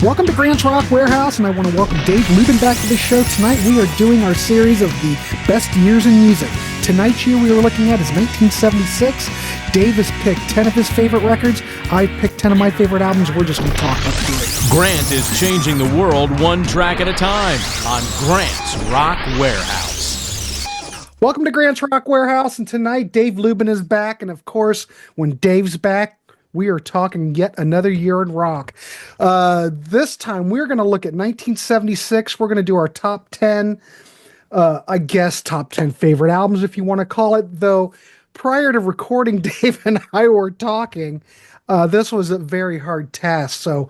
Welcome to Grant's Rock Warehouse, and I want to welcome Dave Lubin back to the show. Tonight we are doing our series of the best years in music. Tonight's year we are looking at is 1976. Dave has picked 10 of his favorite records. I've picked 10 of my favorite albums. We're just going to talk about it. Grant is changing the world one track at a time on Grant's Rock Warehouse. Welcome to Grant's Rock Warehouse, and tonight Dave Lubin is back, and of course, when Dave's back, we are talking yet another year in rock. This time, we're going to look at 1976. We're going to do our top 10, top 10 favorite albums, if you want to call it. Though, prior to recording, Dave and I were talking. This was a very hard task. So,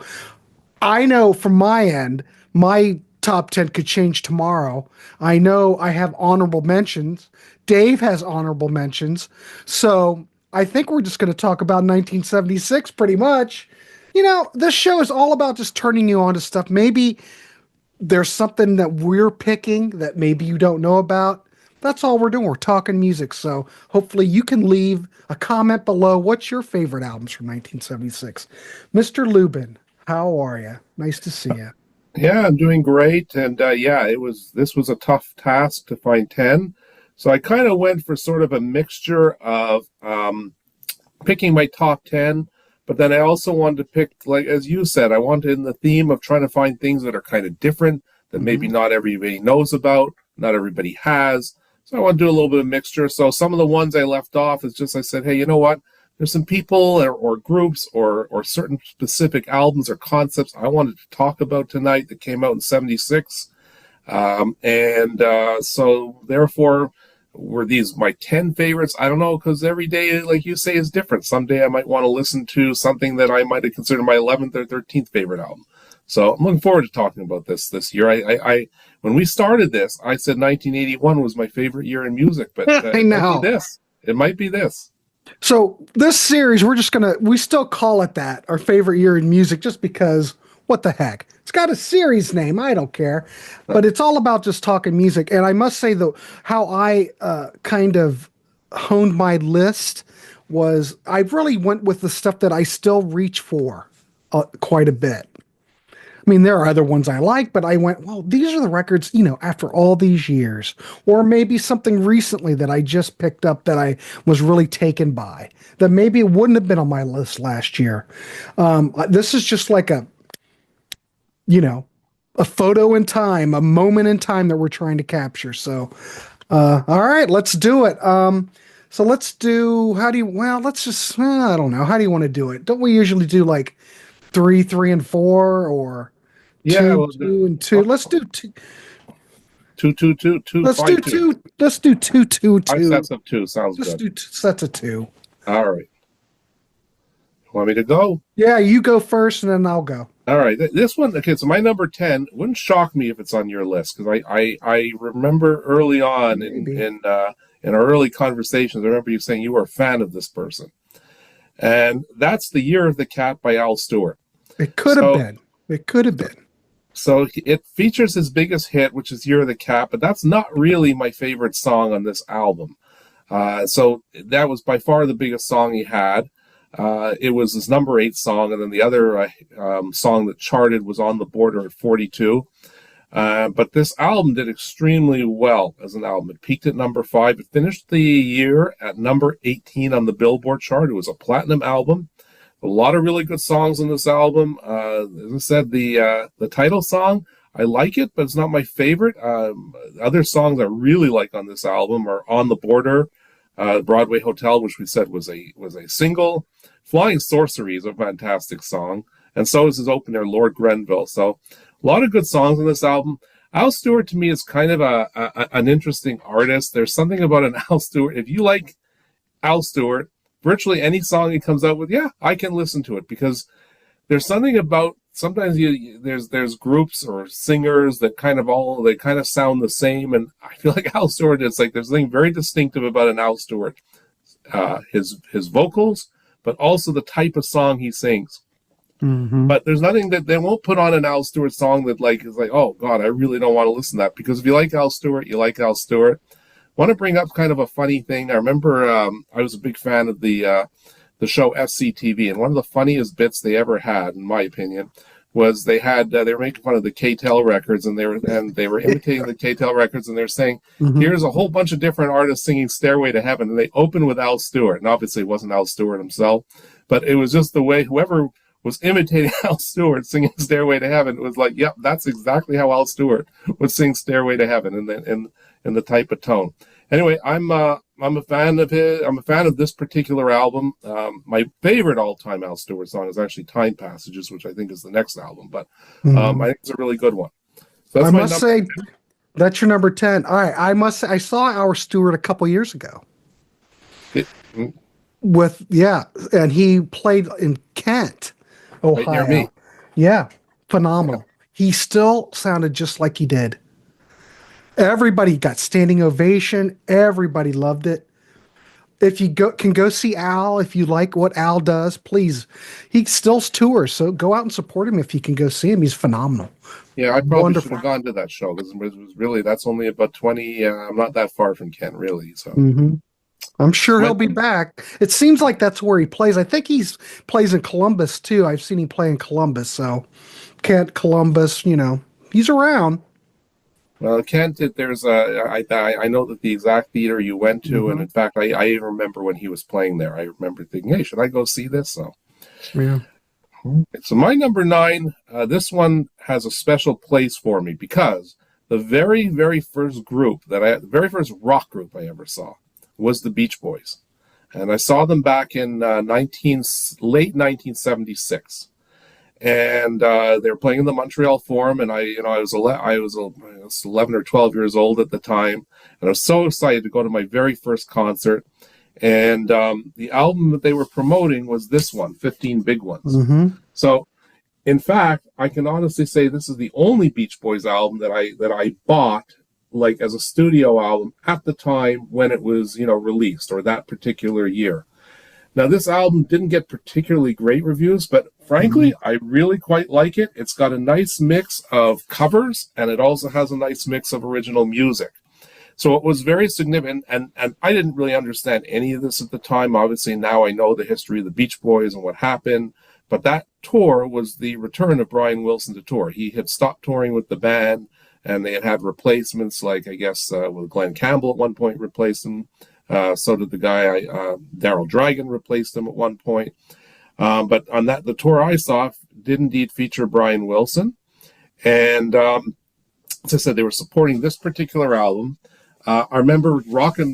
I know from my end, my top 10 could change tomorrow. I know I have honorable mentions. Dave has honorable mentions. So, I think we're just going to talk about 1976 pretty much. You know, this show is all about just turning you on to stuff. Maybe there's something that we're picking that maybe you don't know about. That's all we're doing. We're talking music. So hopefully you can leave a comment below. What's your favorite albums from 1976? Mr. Lubin, how are you? Nice to see you. Yeah, I'm doing great. And this was a tough task to find 10. So I kind of went for sort of a mixture of picking my top 10, but then I also wanted to pick, like as you said, I wanted in the theme of trying to find things that are kind of different, that maybe not everybody knows about, not everybody has. So I want to do a little bit of mixture. So some of the ones I left off is just I said, hey, you know what? There's some people or groups or certain specific albums or concepts I wanted to talk about tonight that came out in 76. So therefore, were these my 10 favorites? I don't know, because every day, like you say, is different. Someday I might want to listen to something that I might have considered my 11th or 13th favorite album. So I'm looking forward to talking about this year. I when we started this, I said 1981 was my favorite year in music, but I know. It might be this. So this series, we still call it that, our favorite year in music, just because, what the heck? It's got a series name. I don't care. But it's all about just talking music. And I must say, though, how I kind of honed my list was I really went with the stuff that I still reach for quite a bit. I mean, there are other ones I like, but I went, well, these are the records, after all these years. Or maybe something recently that I just picked up that I was really taken by, that maybe it wouldn't have been on my list last year. This is just like a photo in time, a moment in time that we're trying to capture. So, all right, let's do it. So let's do, I don't know. How do you want to do it? Don't we usually do like 3, 3, and 4 or 2, 2, and 2? Let's do 2. 2, 2, 2, 2. Let's do 2. Let's do 2, 2, 2. 5 sets of 2 sounds good. Let's do 2 sets of 2. All right. Want me to go? Yeah, you go first and then I'll go. All right. This one, okay, so my number 10 wouldn't shock me if it's on your list, because I remember early on in our early conversations, I remember you saying you were a fan of this person. And that's The Year of the Cat by Al Stewart. It could have been. It could have been. So it features his biggest hit, which is Year of the Cat, but that's not really my favorite song on this album. So that was by far the biggest song he had. It was his number 8 song, and then the other song that charted was On the Border at 42. But this album did extremely well as an album. It peaked at number 5. It finished the year at number 18 on the Billboard chart. It was a platinum album. A lot of really good songs on this album. As I said, the title song, I like it, but it's not my favorite. Other songs I really like on this album are On the Border, Broadway Hotel, which we said was a single. Flying Sorcery is a fantastic song, and so is his opener, Lord Grenville. So a lot of good songs on this album. Al Stewart, to me, is kind of an interesting artist. There's something about an Al Stewart. If you like Al Stewart, virtually any song he comes out with, I can listen to it, because there's something about, sometimes there's groups or singers that kind of sound the same, and I feel like Al Stewart, it's like there's something very distinctive about an Al Stewart. His vocals, but also the type of song he sings. Mm-hmm. But there's nothing that they won't put on an Al Stewart song that is like, oh God, I really don't want to listen to that. Because if you like Al Stewart, you like Al Stewart. I want to bring up kind of a funny thing. I remember I was a big fan of the show SCTV, and one of the funniest bits they ever had, in my opinion, was they were making fun of the K-Tel records, and they were imitating the K-Tel records, and they're saying, here's a whole bunch of different artists singing Stairway to Heaven, and they open with Al Stewart, and obviously it wasn't Al Stewart himself, but it was just the way whoever was imitating Al Stewart singing Stairway to Heaven, it was like, yep, that's exactly how Al Stewart would sing Stairway to Heaven in the type of tone. Anyway, I'm a fan of his. I'm a fan of this particular album. My favorite all-time Al Stewart song is actually "Time Passages," which I think is the next album. But I think it's a really good one. So I must say, that's your number 10. All right, I must say, I saw Al Stewart a couple years ago. And he played in Kent, Ohio. Right near me. Yeah, phenomenal. Yeah. He still sounded just like he did. Everybody got standing ovation. Everybody loved it. If you can go see Al, if you like what Al does, please. He still tours, so go out and support him if you can go see him. He's phenomenal. Yeah, I probably should have gone to that show because it was really, that's only about 20. I'm not that far from Kent, really. So I'm sure he'll be back. It seems like that's where he plays. I think he plays in Columbus too. I've seen him play in Columbus. So Kent, Columbus, he's around. Well, Kent, there's I know that the exact theater you went to, and in fact, I even remember when he was playing there. I remember thinking, hey, should I go see this? So, yeah. So my number 9, this one has a special place for me because the very, very first the very first rock group I ever saw was the Beach Boys, and I saw them back in late 1976. And they were playing in the Montreal Forum, and I was 11 or 12 years old at the time, and I was so excited to go to my very first concert. And the album that they were promoting was this one, 15 Big Ones. So, in fact, I can honestly say this is the only Beach Boys album that I bought like as a studio album at the time when it was released, or that particular year. Now, this album didn't get particularly great reviews, but frankly, I really quite like it. It's got a nice mix of covers, and it also has a nice mix of original music. So it was very significant, and I didn't really understand any of this at the time. Obviously, now I know the history of the Beach Boys and what happened, but that tour was the return of Brian Wilson to tour. He had stopped touring with the band, and they had replacements, like, I guess, with Glenn Campbell at one point replaced him. So did the guy, Daryl Dragon replaced him at one point. But on the tour I saw did indeed feature Brian Wilson. And as I said, they were supporting this particular album. I remember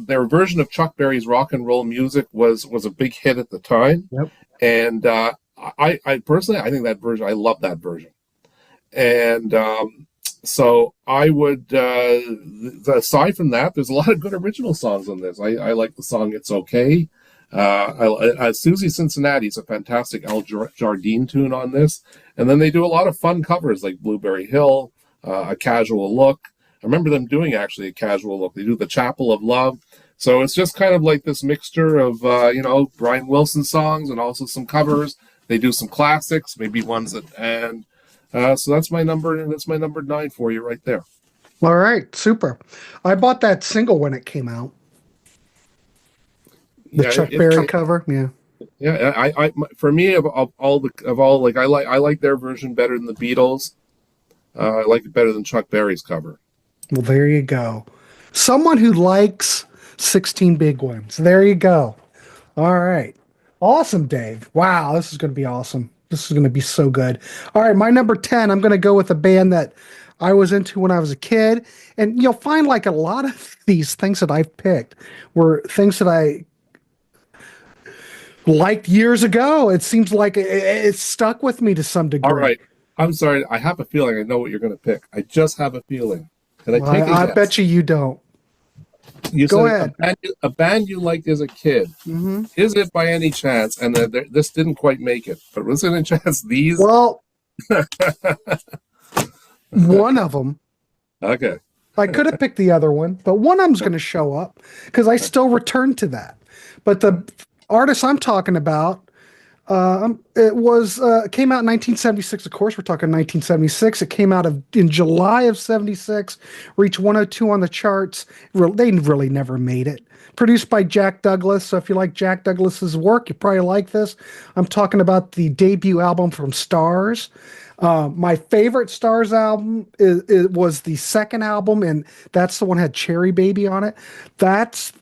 their version of Chuck Berry's Rock and Roll Music was a big hit at the time. Yep. And I personally, I think that version, I love that version. And so I would, aside from that, there's a lot of good original songs on this. I like the song It's Okay. Susie Cincinnati's a fantastic Al Jardine tune on this. And then they do a lot of fun covers like Blueberry Hill, A Casual Look. I remember them doing actually A Casual Look. They do The Chapel of Love. So it's just kind of like this mixture of, Brian Wilson songs and also some covers. They do some classics, maybe ones so that's my number 9 for you right there. All right, super. I bought that single when it came out. The Chuck Berry cover, yeah. Yeah, I for me of all like I like their version better than the Beatles. I like it better than Chuck Berry's cover. Well, there you go. Someone who likes 16 Big Ones. There you go. All right. Awesome, Dave. Wow, this is going to be awesome. This is going to be so good. All right, my number 10, I'm going to go with a band that I was into when I was a kid. And you'll find like a lot of these things that I've picked were things that I liked years ago. It seems like it's stuck with me to some degree. All right. I'm sorry. I have a feeling I know what you're going to pick. I just have a feeling. Can I take a guess? I bet you don't. You Go said ahead. A band you liked as a kid. Mm-hmm. Is it by any chance, and this didn't quite make it, but was it any chance these? Well, one of them. Okay. I could have picked the other one, but one of them's going to show up because I still return to that. But the artist I'm talking about, It came out in 1976. Of course, we're talking 1976. It came out in July of 76, reached 102 on the charts. They really never made it. Produced by Jack Douglas. So if you like Jack Douglas's work, you probably like this. I'm talking about the debut album from Stars. My favorite Stars album was the second album, and that's the one that had Cherry Baby on it. That's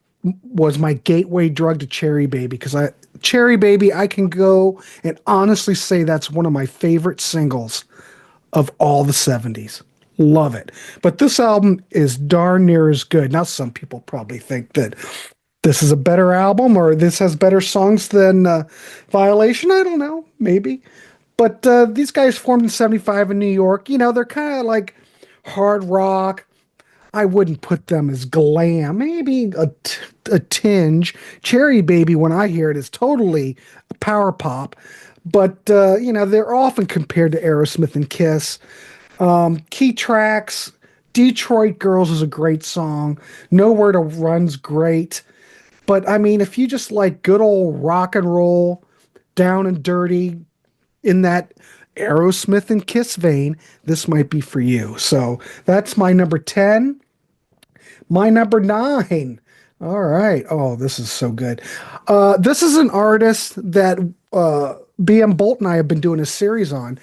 was my gateway drug to Cherry Baby because Cherry Baby, I can go and honestly say that's one of my favorite singles of all the 70s. Love it. But this album is darn near as good. Now, some people probably think that this is a better album or this has better songs than Violation. I don't know, maybe. But these guys formed in 75 in New York. You know, they're kind of like hard rock. I wouldn't put them as glam, maybe a tinge. Cherry Baby, when I hear it, is totally power pop. But, you know, they're often compared to Aerosmith and Kiss. Key tracks, Detroit Girls is a great song. Nowhere to Run's great. But, I mean, if you just like good old rock and roll, down and dirty, in that Aerosmith and Kiss vein, this might be for you. So that's my number 10. My number 9. All right. Oh, this is so good. This is an artist that BM Bolt and I have been doing a series on.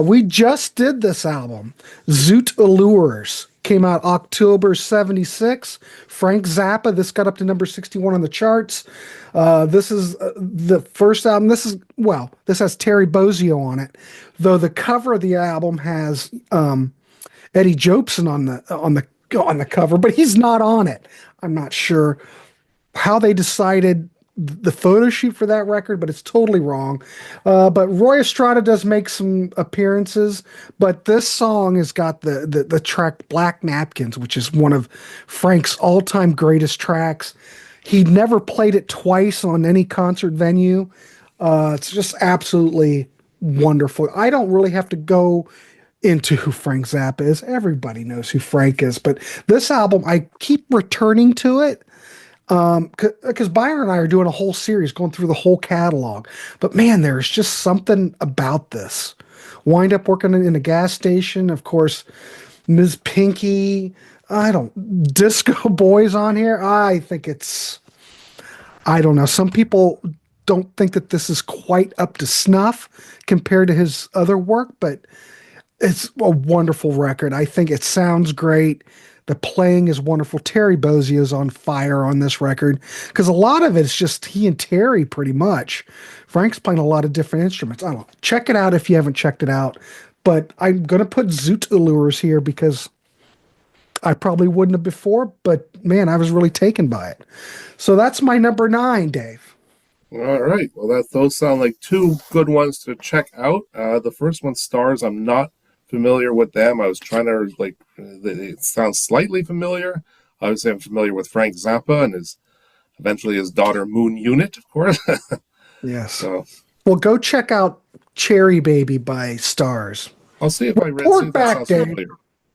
We just did this album. Zoot Allures came out October 76. Frank Zappa. This got up to number 61 on the charts. This is the first album. This has Terry Bozzio on it, though the cover of the album has Eddie Jobson on the cover, but he's not on it. I'm not sure how they decided the photo shoot for that record, but it's totally wrong. But Roy Estrada does make some appearances, but this song has got the track Black Napkins, which is one of Frank's all-time greatest tracks. He never played it twice on any concert venue. It's just absolutely wonderful. I don't really have to go into who Frank Zappa is. Everybody knows who Frank is, but this album, I keep returning to it because Byron and I are doing a whole series going through the whole catalog. But man, there's just something about this. Wind up working in a gas station, of course. Ms. Pinky, Disco Boys on here. I don't know. Some people don't think that this is quite up to snuff compared to his other work, but it's a wonderful record. I think it sounds great. The playing is wonderful. Terry Bozzio is on fire on this record because a lot of it is just he and Terry pretty much. Frank's playing a lot of different instruments. I don't know. Check it out if you haven't checked it out. But I'm going to put Zoot Allures here because I probably wouldn't have before, but man, I was really taken by it. So that's my number 9, Dave. All right. Well, those sound like two good ones to check out. The first one, Stars, I'm not familiar with them. I was trying to it sounds slightly familiar. Obviously, I'm familiar with Frank Zappa and eventually his daughter Moon Unit, of course. Yes. So, well, go check out Cherry Baby by Stars. I'll see if I read Report back, Dave. familiar.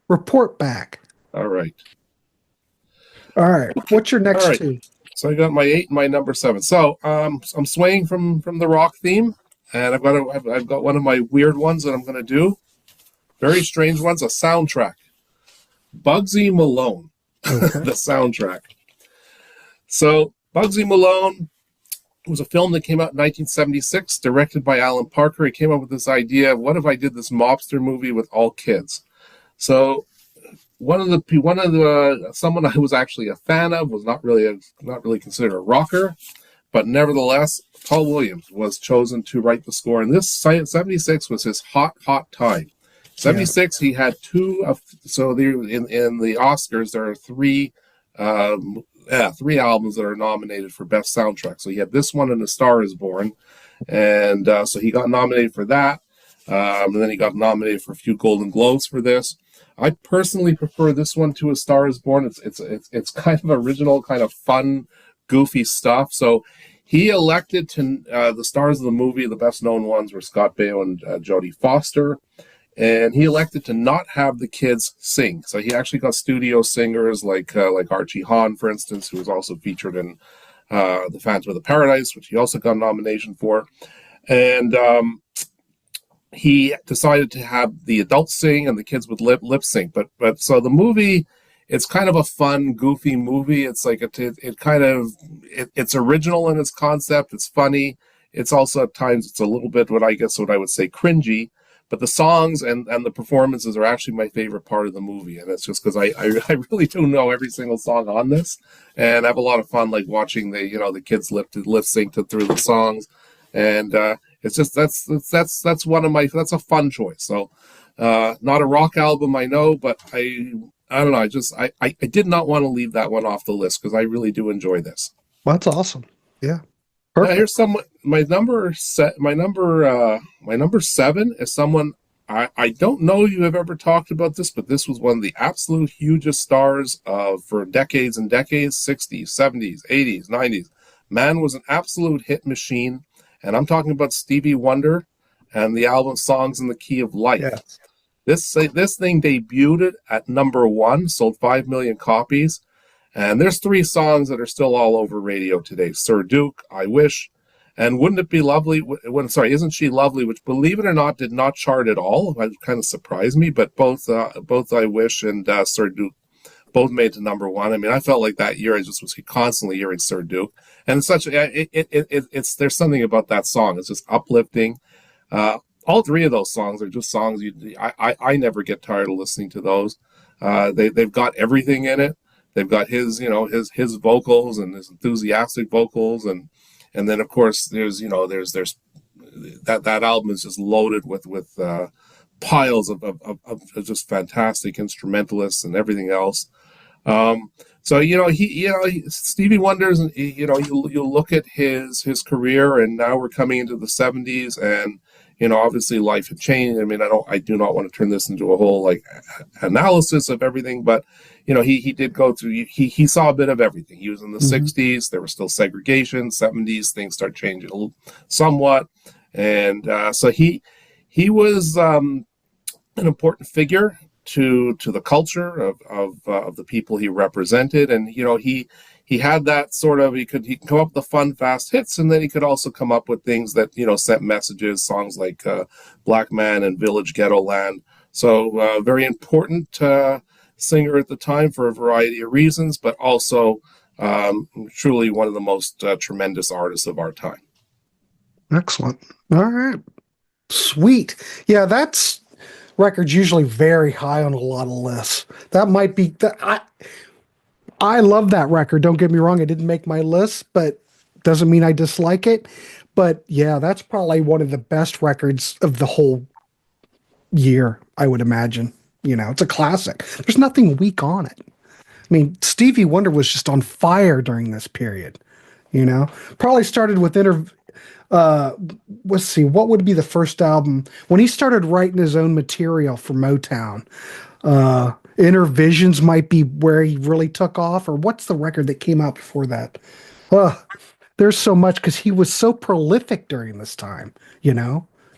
Report back. All right. All right. What's your next two? So I got my 8 and my number 7. So I'm swaying from the rock theme, and I've got one of my weird ones that I'm going to do. Very strange ones, a soundtrack. Bugsy Malone, the soundtrack. So Bugsy Malone was a film that came out in 1976, directed by Alan Parker. He came up with this idea of what if I did this mobster movie with all kids? So someone I was actually a fan of was not really considered a rocker, but nevertheless, Paul Williams was chosen to write the score. And this 76 was his hot time. 76, he had two of, so there in the Oscars, there are three albums that are nominated for Best Soundtrack. So he had this one and A Star Is Born. And so he got nominated for that. And then he got nominated for a few Golden Globes for this. I personally prefer this one to A Star Is Born. It's kind of original, kind of fun, goofy stuff. So he elected to, the stars of the movie, the best known ones were Scott Baio and Jodie Foster. And he elected to not have the kids sing. So he actually got studio singers like Archie Hahn, for instance, who was also featured in The Phantom of the Paradise, which he also got a nomination for. and he decided to have the adults sing and the kids would lip sync. But so the movie, it's kind of a fun, goofy movie. It's like it's original in its concept. It's funny. It's also at times it's a little bit what I would say cringy. But the songs and the performances are actually my favorite part of the movie, and it's just because I really do know every single song on this, and I have a lot of fun like watching the kids lip sync through the songs, and it's just that's a fun choice. So not a rock album, I know, but I don't know. I did not want to leave that one off the list because I really do enjoy this. Well, that's awesome. Yeah. Here's my number 7 is someone I don't know if you have ever talked about this, but this was one of the absolute hugest stars for decades and decades, 60s, 70s, 80s, 90s. Man was an absolute hit machine, and I'm talking about Stevie Wonder and the album Songs in the Key of Life. Yes. This thing debuted at number 1, sold 5 million copies. And there's 3 songs that are still all over radio today. Sir Duke, I Wish, and Wouldn't It Be Lovely? Isn't She Lovely? Which, believe it or not, did not chart at all. That kind of surprised me. But both I Wish and Sir Duke both made to number 1. I mean, I felt like that year I just was constantly hearing Sir Duke, and it's there's something about that song. It's just uplifting. All 3 of those songs are just songs I never get tired of listening to those. They've got everything in it. They've got his vocals and his enthusiastic vocals, and then of course there's that album is just loaded with piles of just fantastic instrumentalists and everything else. So Stevie Wonder's, you look at his career, and now we're coming into the 70s, and obviously life had changed. I mean, I do not want to turn this into a whole like analysis of everything, but he did go through, he saw a bit of everything. He was in the 60s, there was still segregation. 70s, things start changing somewhat. And so he was an important figure to the culture of the people he represented. And, he had that sort of, he could come up with the fun, fast hits, and then he could also come up with things that, sent messages, songs like Black Man and Village Ghetto Land. So very important singer at the time for a variety of reasons, but also truly one of the most tremendous artists of our time. Excellent. All right. Sweet. Yeah, that's records usually very high on a lot of lists. That might be I love that record. Don't get me wrong. It didn't make my list, but doesn't mean I dislike it. But yeah, that's probably one of the best records of the whole year, I would imagine. It's a classic. There's nothing weak on it. I mean, Stevie Wonder was just on fire during this period. Probably started with let's see, what would be the first album when he started writing his own material for Motown? Inner Visions might be where he really took off, or what's the record that came out before that? There's so much because he was so prolific during this time,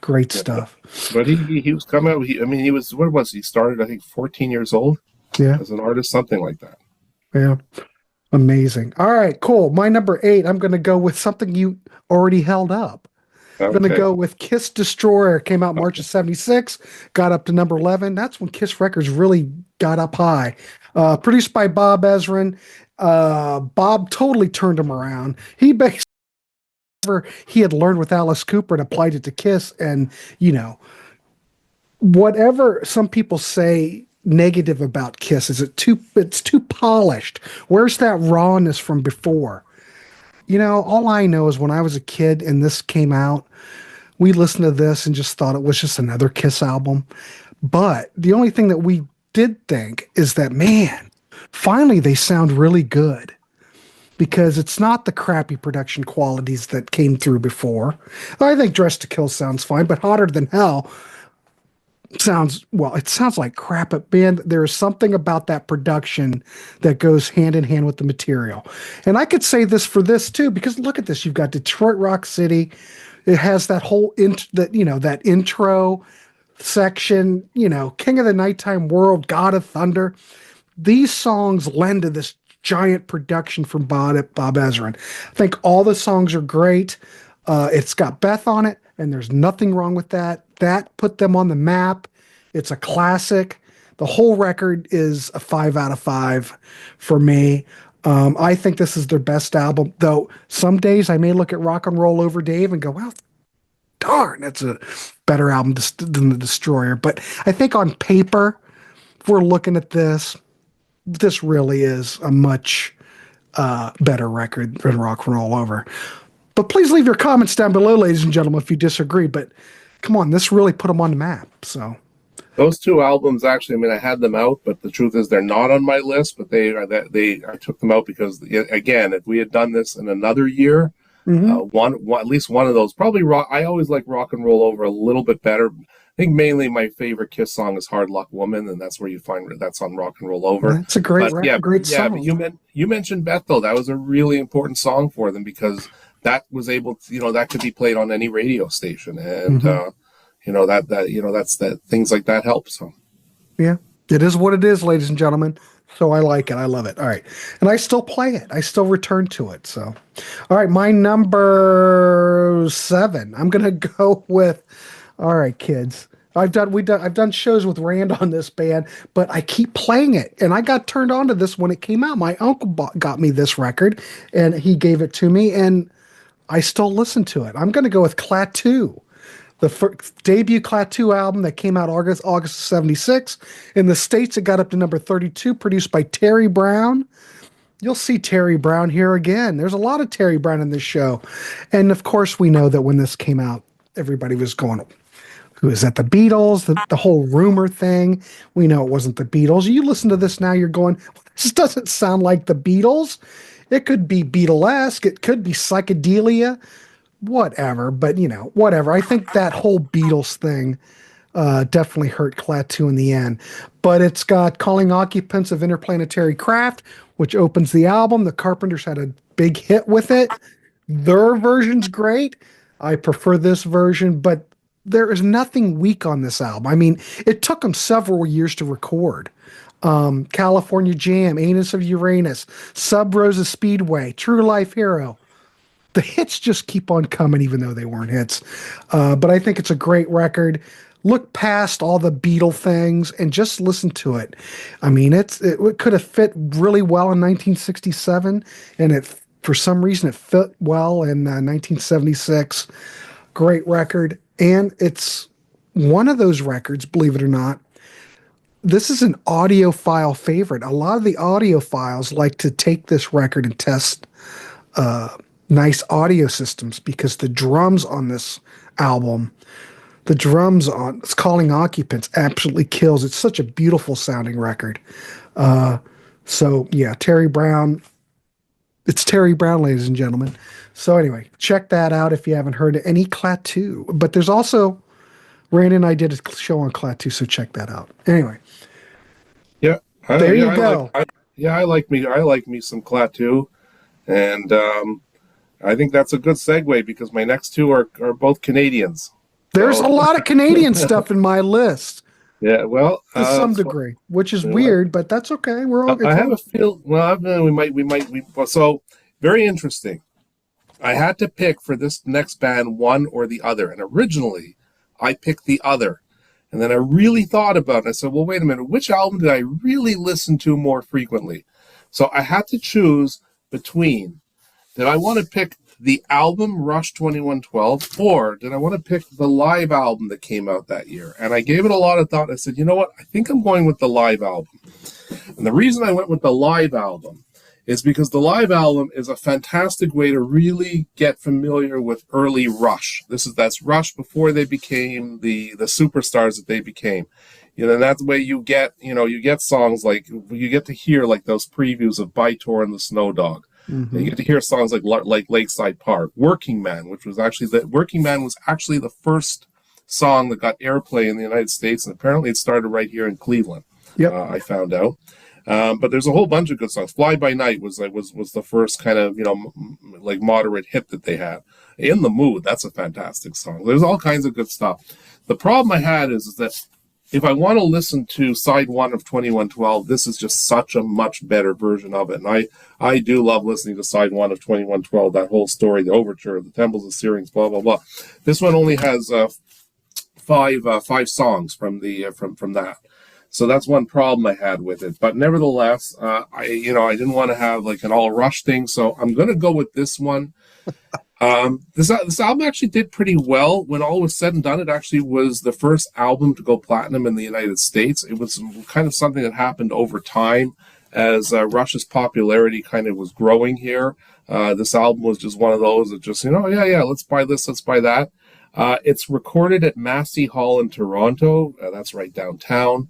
great stuff. But he was coming out, he was, what was he started, I think 14 years old as an artist, something like that. Yeah. Amazing. All right, cool. My number 8, I'm going to go with something you already held up. I'm going to go with Kiss Destroyer. Came out March of 76, got up to number 11. That's when Kiss Records really got up high. Produced by Bob Ezrin. Bob totally turned him around. He basically he had learned with Alice Cooper and applied it to Kiss. And, whatever some people say negative about Kiss is it's too polished. Where's that rawness from before? All I know is when I was a kid and this came out, we listened to this and just thought it was just another Kiss album. But the only thing that we did think is that, man, finally they sound really good, because it's not the crappy production qualities that came through before. I think Dressed to Kill sounds fine, but Hotter Than Hell it sounds like crap, but man, there is something about that production that goes hand in hand with the material. And I could say this for this too, because look at this. You've got Detroit Rock City. It has that whole that intro section, King of the Nighttime World, God of Thunder. These songs lend to this giant production from Bob Ezrin. I think all the songs are great. It's got Beth on it. and there's nothing wrong with that. That put them on the map. It's a classic. The whole record is a 5 out of 5 for me. I think this is their best album, though some days I may look at Rock and Roll Over Dave and go, well, darn, that's a better album than The Destroyer. But I think on paper, if we're looking at this, this really is a much better record than Rock and Roll Over. But please leave your comments down below, ladies and gentlemen, if you disagree. But come on, this really put them on the map. So those two albums, actually, I mean, I had them out, but the truth is they're not on my list. But I took them out because, again, if we had done this in another year, at least one of those, probably rock. I always like Rock and Roll Over a little bit better. I think mainly my favorite Kiss song is "Hard Luck Woman," and that's where you find that's on Rock and Roll Over. That's a great song. Yeah, but you mentioned Beth, though. That was a really important song for them because that was able to, that could be played on any radio station, and that's that things like that help. So yeah, it is what it is, ladies and gentlemen. So I like it. I love it. All right. And I still play it. I still return to it. So, all right. My number 7, I'm going to go with, all right, kids. I've done shows with Rand on this band, but I keep playing it. And I got turned on to this when it came out. My uncle got me this record and he gave it to me and I still listen to it. I'm going to go with Klaatu. The debut Klaatu album that came out August of 76. In the States, it got up to number 32, produced by Terry Brown. You'll see Terry Brown here again. There's a lot of Terry Brown in this show. And of course, we know that when this came out, everybody was going, who is that, the Beatles? The whole rumor thing. We know it wasn't the Beatles. You listen to this now, you're going, this doesn't sound like the Beatles. It could be Beatlesque. It could be psychedelia. Whatever, but whatever. I think that whole Beatles thing definitely hurt Klaatu in the end. But it's got Calling Occupants of Interplanetary Craft, which opens the album. The Carpenters had a big hit with it. Their version's great. I prefer this version, but there is nothing weak on this album. I mean, it took them several years to record. California Jam, Anus of Uranus, Sub Rosa Speedway, True Life Hero. The hits just keep on coming, even though they weren't hits. But I think it's a great record. Look past all the Beatle things and just listen to it. I mean, it could have fit really well in 1967, and for some reason it fit well in 1976. Great record, and it's one of those records, believe it or not. This is an audiophile favorite. A lot of the audiophiles like to take this record and test nice audio systems because the drums on this album, it's Calling Occupants, absolutely kills. It's such a beautiful sounding record. So yeah, Terry Brown. It's Terry Brown, ladies and gentlemen. So anyway, check that out if you haven't heard any Klaatu. But there's also, Randy and I did a show on Klaatu, so check that out. Anyway. Yeah. There you go. I like me some Klaatu. And I think that's a good segue because my next two are both Canadians. There's a lot of Canadian stuff in my list. Yeah, well, to some degree, which is weird, but that's okay. We're all. I have a feel. Well, we might. So very interesting. I had to pick for this next band one or the other, and originally I picked the other, and then I really thought about it. I said, well, wait a minute, which album did I really listen to more frequently? So I had to choose between. Did I want to pick the album Rush 2112, or did I want to pick the live album that came out that year? And I gave it a lot of thought. I said, you know what? I think I'm going with the live album. And the reason I went with the live album is because the live album is a fantastic way to really get familiar with early Rush. That's Rush before they became the superstars that they became. And that's the way you get songs like, you get to hear like those previews of Bytor and the Snow Dog. Mm-hmm. You get to hear songs like Lakeside Park, Working Man, which was actually the first song that got airplay in the United States, and apparently it started right here in Cleveland. Yep. I found out. But there's a whole bunch of good songs. Fly By Night was the first kind of like moderate hit that they had. In the Mood, that's a fantastic song. There's all kinds of good stuff. The problem I had is that if I want to listen to side one of 2112, this is just such a much better version of it. And I do love listening to side one of 2112, that whole story, the overture, the temples of Syrinx, blah, blah, blah. This one only has five songs from from that. So that's one problem I had with it. But nevertheless, I didn't want to have like an all Rush thing. So I'm going to go with this one. This album actually did pretty well. When all was said and done, it actually was the first album to go platinum in the United States. It was kind of something that happened over time as Rush's popularity kind of was growing here. This album was just one of those that just, let's buy this, let's buy that. It's recorded at Massey Hall in Toronto. That's right downtown.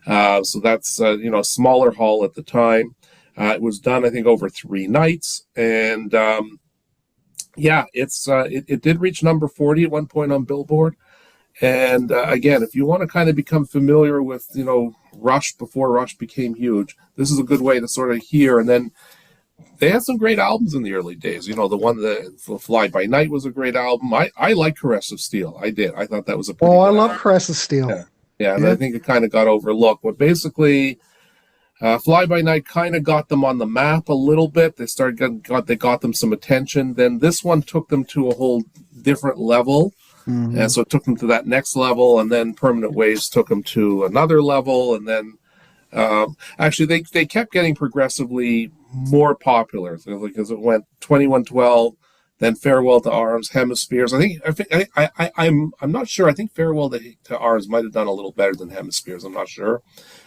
So that's, a smaller hall at the time. It was done, I think, over 3 nights. And, it did reach number 40 at one point on Billboard. And again, if you want to kind of become familiar with, Rush before Rush became huge, this is a good way to sort of hear. And then they had some great albums in the early days. The one that Fly By Night was a great album. I like Caress of Steel. I did. I thought that was a pretty I good love album. Caress of Steel. Yeah, and I think it kind of got overlooked. But basically, Fly By Night kind of got them on the map a little bit. They got them some attention. Then this one took them to a whole different level. Mm-hmm. And so it took them to that next level, and then Permanent Waves took them to another level, and then actually they kept getting progressively more popular because it went 2112, then Farewell to Arms, Hemispheres. I'm not sure. I think Farewell to Arms might have done a little better than Hemispheres. I'm not sure.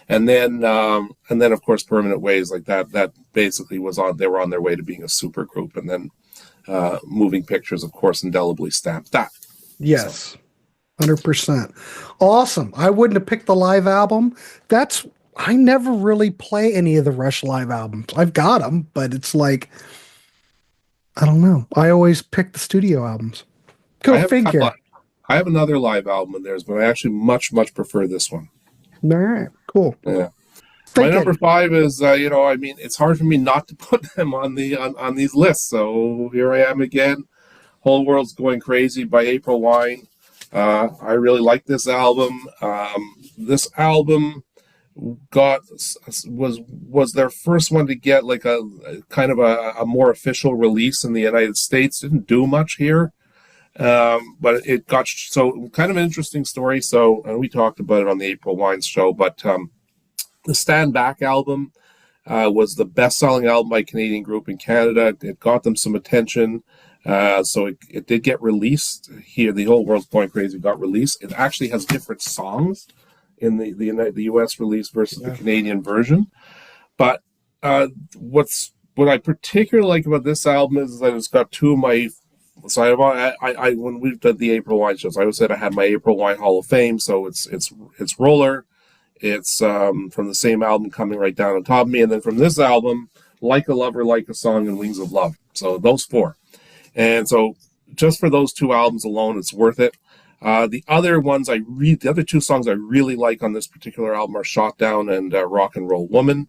And then of course Permanent Waves, like that basically was on. They were on their way to being a super group, and then Moving Pictures, of course, indelibly stamped that. Yes, 100%. Awesome. I wouldn't have picked the live album. I never really play any of the Rush live albums. I've got them, but it's like, I don't know. I always pick the studio albums. Go figure. I have another live album of theirs, but I actually much, much prefer this one. All right, cool. Yeah. My number 5 is, it's hard for me not to put them on these lists. So here I am again. Whole World's Going Crazy by April Wine. I really like this album. This album was their first one to get like a kind of a more official release in the United States. Didn't do much here, but it got so kind of an interesting story. So we talked about it on the April Wines show, but the Stand Back album was the best-selling album by a Canadian group in Canada. It got them some attention. So it did get released here. The Whole World's Going Crazy got released. It actually has different songs in the U.S. release versus the Canadian version. But what I particularly like about this album is that it's got two of my. So I when we did the April Wine shows, I always said I had my April Wine Hall of Fame. So it's Roller. It's from the same album, Coming Right Down on Top of Me, and then from this album, Like a Lover, Like a Song, and Wings of Love. So those 4. And so just for those 2 albums alone, it's worth it. The other 2 songs I really like on this particular album are Shot Down and Rock and Roll Woman.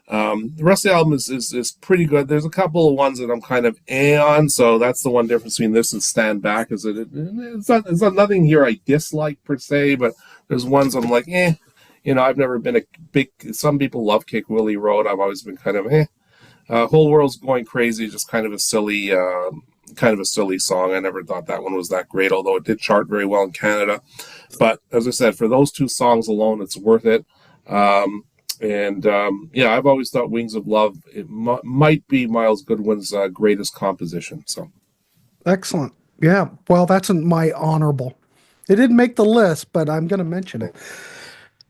The rest of the album is pretty good. There's a couple of ones that I'm kind of on, so that's the one difference between this and Stand Back, is that it's not nothing here I dislike per se, but there's ones I'm like, I've never been a big, some people love Kick Willie Road. I've always been kind of Whole World's Going Crazy, just kind of a silly song. I never thought that one was that great, although it did chart very well in Canada. But as I said, for those 2 songs alone, it's worth it. I've always thought Wings of Love might be Miles Goodwin's greatest composition. So excellent. Yeah. Well, that's my honorable. It didn't make the list, but I'm going to mention it.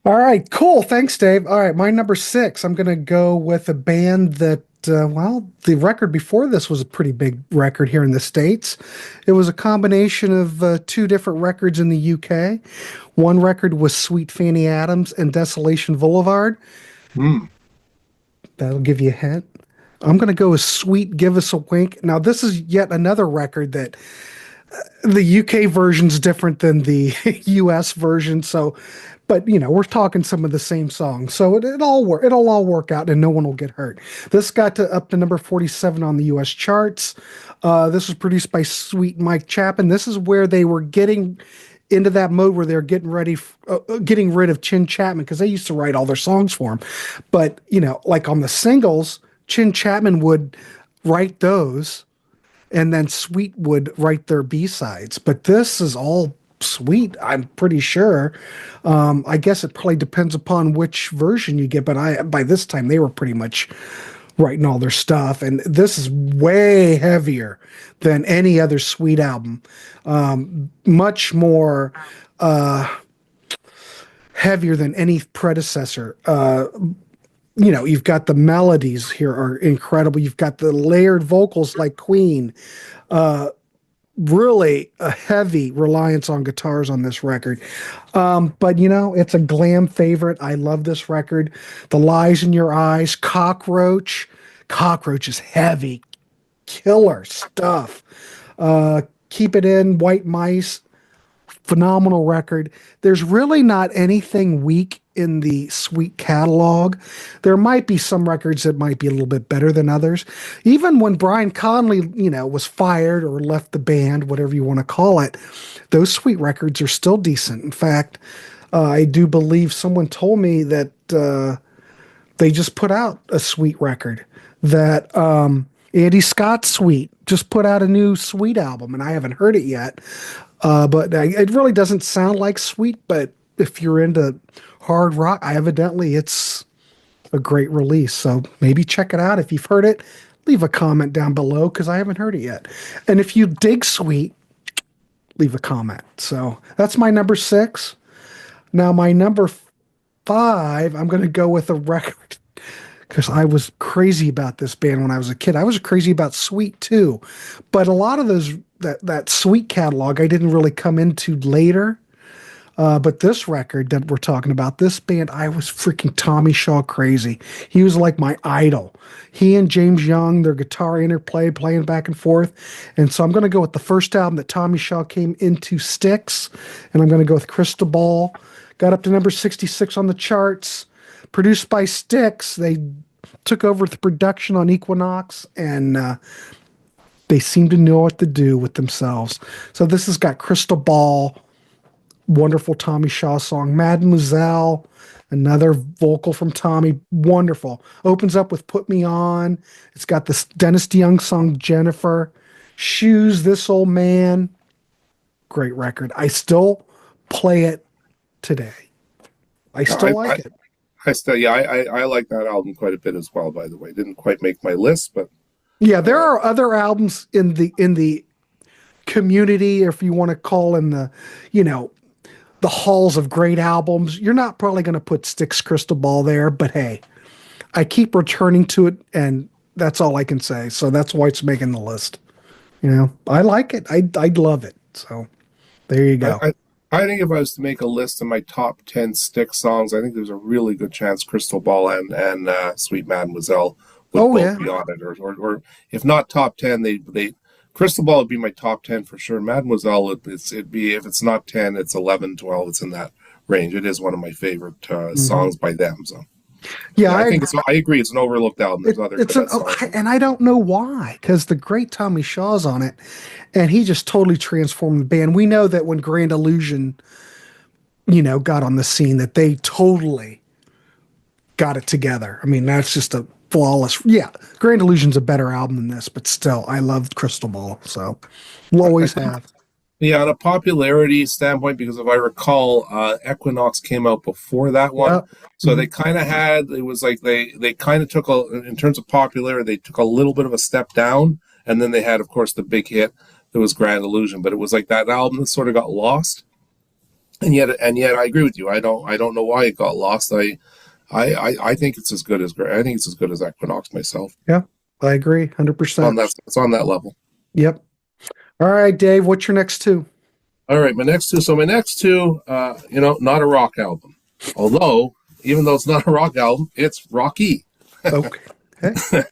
All right. Cool. Thanks, Dave. All right. My number 6, I'm going to go with a band that the record before this was a pretty big record here in the States. It was a combination of 2 different records in the UK. One record was Sweet Fanny Adams and Desolation Boulevard. That'll give you a hint. I'm going to go with Sweet Give Us a Wink. Now, this is yet another record that the UK version's different than the US version. So, but we're talking some of the same songs, so it'll all work out, and no one will get hurt. This got up to number 47 on the U.S. charts. This was produced by Sweet Mike Chapin. This is where they were getting into that mode where they're getting rid of Chin Chapman because they used to write all their songs for him. But, like on the singles, Chin Chapman would write those and then Sweet would write their B-sides. But this is all Sweet, I'm pretty sure. I guess it probably depends upon which version you get, but by this time they were pretty much writing all their stuff, and this is way heavier than any other Sweet album. Much more heavier than any predecessor. You've got the melodies here are incredible. You've got the layered vocals like Queen. Really a heavy reliance on guitars on this record. But it's a glam favorite. I love this record. The Lies in Your Eyes, Cockroach. Cockroach is heavy, killer stuff. Keep It In, White Mice, phenomenal record. There's really not anything weak in the Sweet catalog. There might be some records that might be a little bit better than others. Even when Brian Conley, was fired or left the band, whatever you want to call it, those Sweet records are still decent. In fact, I do believe someone told me that they just put out a Sweet record, that Andy Scott's Sweet just put out a new Sweet album, and I haven't heard it yet. But it really doesn't sound like Sweet, but if you're into hard rock, evidently it's a great release. So maybe check it out. If you've heard it, leave a comment down below because I haven't heard it yet. And if you dig Sweet, leave a comment. So that's my number 6. Now my number 5, I'm going to go with a record because I was crazy about this band when I was a kid. I was crazy about Sweet too, but a lot of those that Sweet catalog I didn't really come into later. But this record that we're talking about, this band, I was freaking Tommy Shaw crazy. He was like my idol. He and James Young, their guitar interplay, playing back and forth. And so I'm going to go with the first album that Tommy Shaw came into, Styx. And I'm going to go with Crystal Ball. Got up to number 66 on the charts. Produced by Styx. They took over the production on Equinox, and they seem to know what to do with themselves. So this has got Crystal Ball, wonderful Tommy Shaw song. Mademoiselle, another vocal from Tommy, wonderful. Opens up with Put Me On. It's got this Dennis DeYoung song, Jennifer. Shoes, This Old Man. Great record. I still play it today. I still like it. I like that album quite a bit as well, by the way. Didn't quite make my list, but yeah, there are other albums in the community, if you want to call in the, the halls of great albums. You're not probably going to put Styx Crystal Ball there, but hey, I keep returning to it, and that's all I can say. So that's why it's making the list. I like it. I love it. So there you go. I think if I was to make a list of my top 10 Styx songs, I think there's a really good chance Crystal Ball and Sweet Mademoiselle would both be on it, or if not top 10, they Crystal Ball would be my top 10 for sure. Mademoiselle, it'd be, if it's not 10, it's 11, 12. It's in that range. It is one of my favorite songs by them. So yeah, I agree. It's an overlooked album. There's other good songs. And I don't know why, because the great Tommy Shaw's on it, and he just totally transformed the band. We know that when Grand Illusion, got on the scene, that they totally got it together. I mean, that's just a flawless. Yeah, Grand Illusion's a better album than this, but still, I loved Crystal Ball. So, we'll always have. Yeah, on a popularity standpoint, because if I recall, Equinox came out before that one. Yep. So they kind of had, it was like they kind of took, in terms of popularity, they took a little bit of a step down. And then they had, of course, the big hit that was Grand Illusion. But it was like that album that sort of got lost. And yet I agree with you. I don't know why it got lost. I think it's as good as Equinox myself. Yeah, I agree, 100%. It's on that level. Yep. All right, Dave, what's your next two? All right, my next two, not a rock album. Although, even though it's not a rock album, it's rocky. Okay.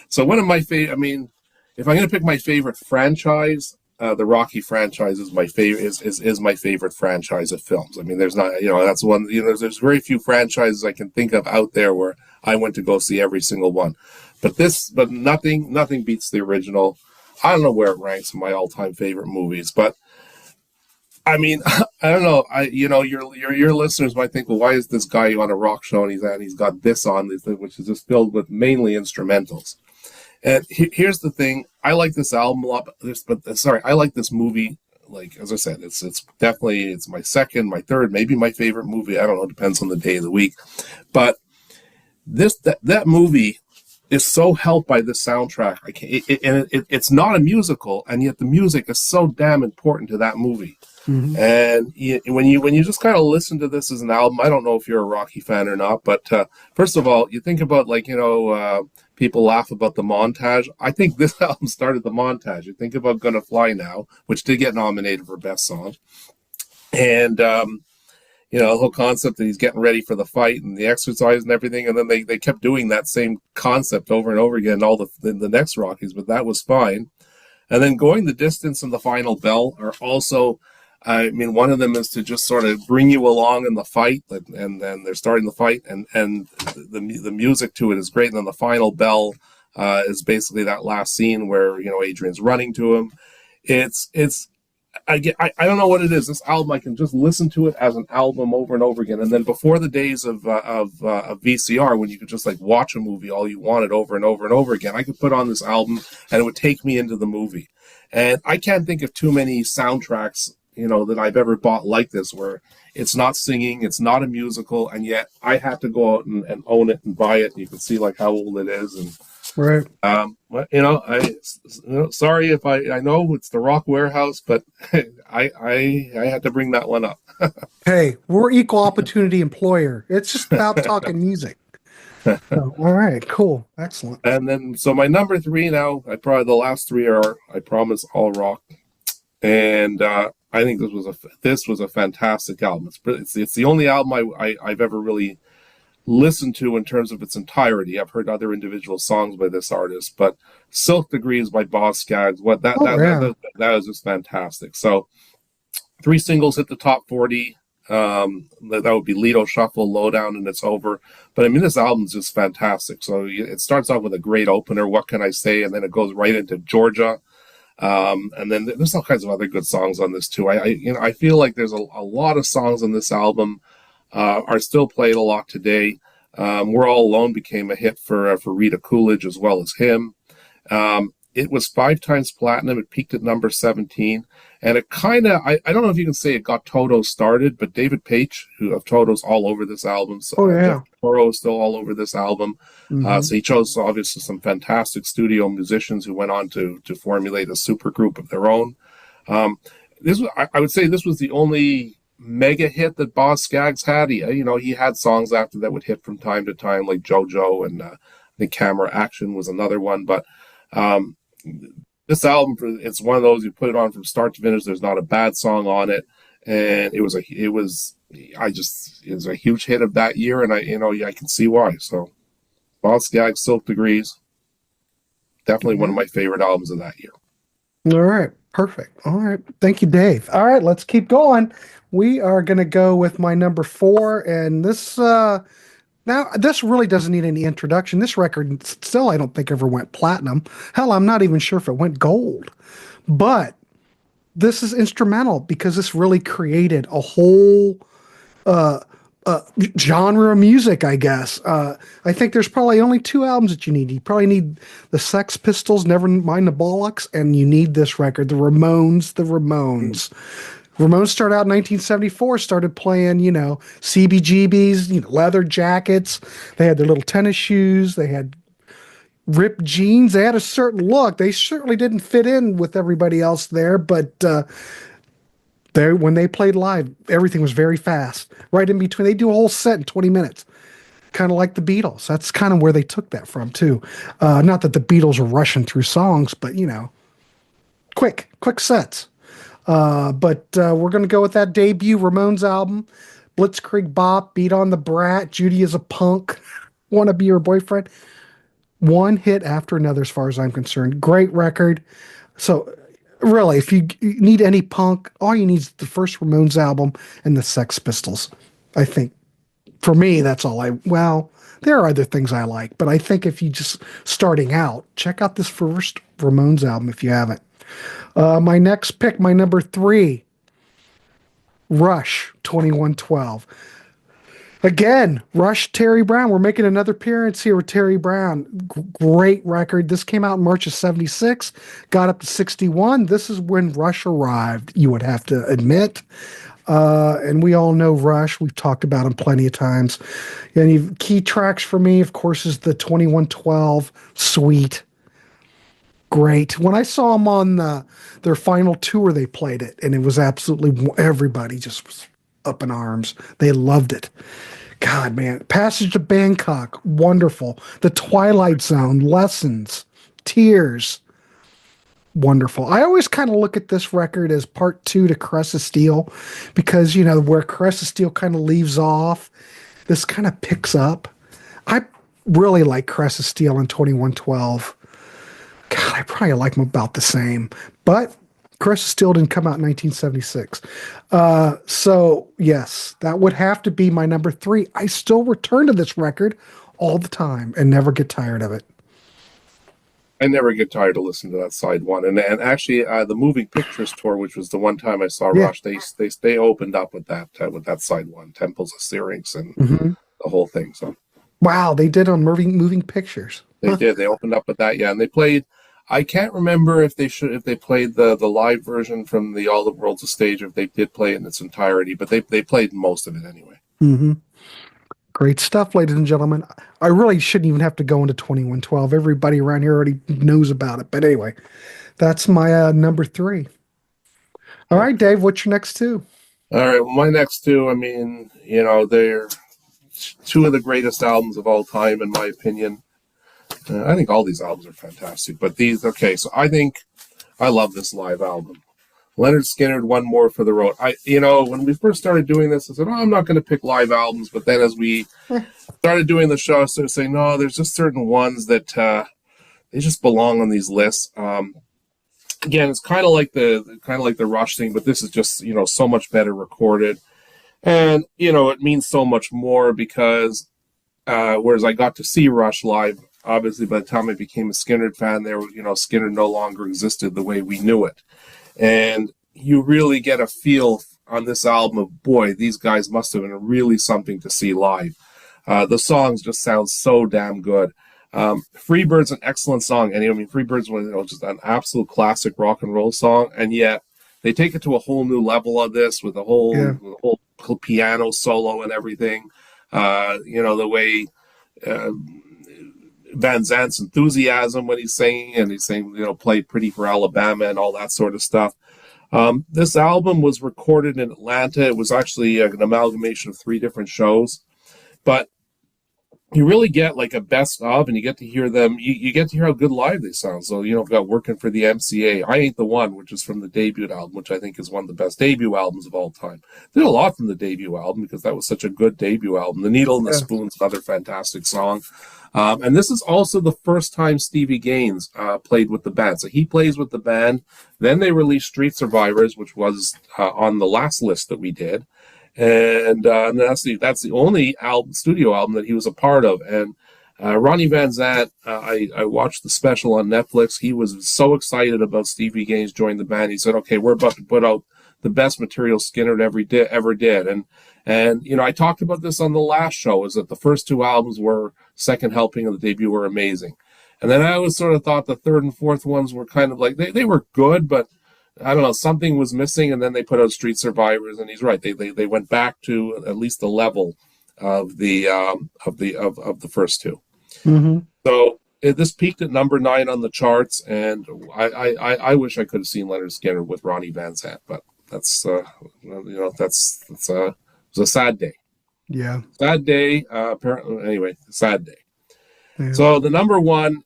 So one of my favorite, if I'm going to pick my favorite franchise, the Rocky franchise is my favorite. Is my favorite franchise of films. There's not, that's one. There's very few franchises I can think of out there where I went to go see every single one. But nothing beats the original. I don't know where it ranks in my all-time favorite movies, but I mean, I don't know. Your listeners might think, well, why is this guy on a rock show and he's got this on, which is just filled with mainly instrumentals. And here's the thing: I like this album a lot, I like this movie. Like as I said, it's definitely my second, my third, maybe my favorite movie. I don't know, depends on the day of the week. But that movie is so helped by this soundtrack. It's not a musical, and yet the music is so damn important to that movie. Mm-hmm. And when you just kind of listen to this as an album, I don't know if you're a Rocky fan or not, but first of all, you think about people laugh about the montage. I think this album started the montage. You think about "Gonna Fly Now," which did get nominated for Best Song, and the whole concept that he's getting ready for the fight and the exercise and everything, and then they kept doing that same concept over and over again in all the next Rockies, but that was fine. And then "Going the Distance" and "The Final Bell" are also, I mean, one of them is to just sort of bring you along in the fight, and then they're starting the fight, and the music to it is great. And then "The Final Bell" is basically that last scene where Adrian's running to him. I don't know what it is. This album, I can just listen to it as an album over and over again. And then before the days of VCR, when you could just like watch a movie all you wanted over and over and over again, I could put on this album and it would take me into the movie. And I can't think of too many soundtracks that I've ever bought like this, where it's not singing, it's not a musical, and yet I had to go out and own it and buy it. And you can see like how old it is. And right. Sorry if I know it's the Rock Warehouse, but I had to bring that one up. Hey, we're equal opportunity employer. It's just about talking music. So, all right, cool, excellent. And then, so my number three now, the last three are, I promise, all rock. And I think this was a fantastic album. It's the only album I've ever really listened to in terms of its entirety. I've heard other individual songs by this artist, but "Silk Degrees" by Boz Scaggs, that was just fantastic. So 3 singles hit the top 40. That would be "Lido Shuffle," "Lowdown," and "It's Over." But I mean, this album's just fantastic. So it starts off with a great opener, "What Can I Say?" And then it goes right into "Georgia." And then there's all kinds of other good songs on this too. I feel like there's a lot of songs on this album are still played a lot today. "We're All Alone" became a hit for Rita Coolidge as well as him. It was 5 times platinum. It peaked at number 17. And it kind of, I don't know if you can say it got Toto started, but David Paich, who of Toto's all over this album. So Jeff Toro is still all over this album. Mm-hmm. So he chose obviously some fantastic studio musicians who went on to formulate a super group of their own. I would say this was the only mega hit that Boz Scaggs had. He had songs after that would hit from time to time, like "JoJo," and I think "Camera Action" was another one. But this album, it's one of those, you put it on from start to finish, there's not a bad song on it, and it was a huge hit of that year, and I can see why. So Boz Scaggs, "Silk Degrees," definitely one of my favorite albums of that year. All right, perfect. All right, thank you, Dave. All right, let's keep going. We are going to go with my number 4, and this now this really doesn't need any introduction. This record still, I don't think, ever went platinum. Hell, I'm not even sure if it went gold. But this is instrumental because this really created a whole genre of music, I guess. I think there's probably only 2 albums that you need. You probably need the Sex Pistols, Never Mind the Bollocks, and you need this record, the Ramones. Ramones started out in 1974, started playing, CBGBs, leather jackets. They had their little tennis shoes. They had ripped jeans. They had a certain look. They certainly didn't fit in with everybody else there, but when they played live, everything was very fast. Right in between, they do a whole set in 20 minutes, kind of like the Beatles. That's kind of where they took that from too. Not that the Beatles were rushing through songs, but quick sets. But we're going to go with that debut Ramones album, Blitzkrieg Bop, Beat on the Brat, Judy is a Punk, Wanna Be Your Boyfriend. One hit after another, as far as I'm concerned. Great record. So really, if you need any punk, all you need is the first Ramones album and the Sex Pistols. I think, for me, that's all there are other things I like, but I think if you just starting out, check out this first Ramones album if you haven't. My next pick, my number 3, Rush 2112. Again, Rush, Terry Brown. We're making another appearance here with Terry Brown. Great record. This came out in March of 76, got up to 61. This is when Rush arrived, you would have to admit. And we all know Rush. We've talked about him plenty of times. And key tracks for me, of course, is the 2112 Suite. Great. When I saw them on their final tour, they played it, and it was absolutely, everybody just was up in arms. They loved it. God, man. Passage to Bangkok, wonderful. The Twilight Zone, Lessons, Tears, wonderful. I always kind of look at this record as part two to Crest of Steel because, where Crest of Steel kind of leaves off, this kind of picks up. I really like Crest of Steel in 2112. God, I probably like them about the same. But Crest of Steel didn't come out in 1976. So, yes, that would have to be my number three. I still return to this record all the time and never get tired of it. I never get tired of listening to that side one. And actually, the Moving Pictures tour, which was the one time I saw Rush, they opened up with that side one, Temples of Syrinx and the whole thing. So, wow, they did on Moving Pictures. They did. They opened up with that, yeah, and they played. I can't remember if they played the live version from the All the World's a Stage, if they did play it in its entirety, but they played most of it anyway. Mm-hmm. Great stuff, ladies and gentlemen. I really shouldn't even have to go into 2112. Everybody around here already knows about it. But anyway, that's my number three. All right, Dave, what's your next two? All right, well, my next two, I mean, they're two of the greatest albums of all time, in my opinion. I think all these albums are fantastic, but so I think I love this live album. Leonard Skinner, One More for the Road. When we first started doing this, I said, I'm not going to pick live albums, but then as we started doing the show, I started saying, no, there's just certain ones that they just belong on these lists. Again, it's kind of like the Rush thing, but this is just, so much better recorded. And, it means so much more because whereas I got to see Rush live, obviously, by the time I became a Skynyrd fan, Skynyrd no longer existed the way we knew it. And you really get a feel on this album of, boy, these guys must have been really something to see live. The songs just sound so damn good. Freebird's an excellent song. And Freebird's just an absolute classic rock and roll song. And yet they take it to a whole new level of this with the whole piano solo and everything. The way Van Zant's enthusiasm when he's singing, and he's saying, play Pretty for Alabama and all that sort of stuff. This album was recorded in Atlanta. It was actually an amalgamation of 3 different shows, but you really get like a best of, and you get to hear them. You get to hear how good live they sound. So, we've got Working for the MCA, I Ain't the One, which is from the debut album, which I think is one of the best debut albums of all time. Did a lot from the debut album because that was such a good debut album. The Needle and the Spoon's another fantastic song. And this is also the first time Stevie Gaines played with the band. So he plays with the band. Then they released Street Survivors, which was on the last list that we did. And that's the only studio album that he was a part of. And Ronnie Van Zant, I watched the special on Netflix. He was so excited about Stevie Gaines joining the band. He said, okay, we're about to put out the best material Skynyrd ever did. And I talked about this on the last show, is that the first 2 albums were second helping and the debut were amazing. And then I always sort of thought the third and fourth ones were kind of like, they were good, but I don't know, something was missing. And then they put out Street Survivors, and he's right. They went back to at least the level of the first 2. Mm-hmm. So this peaked at number 9 on the charts, and I wish I could have seen Leonard Skinner with Ronnie Van Zant, but that's it was a sad day. Yeah. Sad day. Apparently, anyway, sad day. Yeah. So the number 1,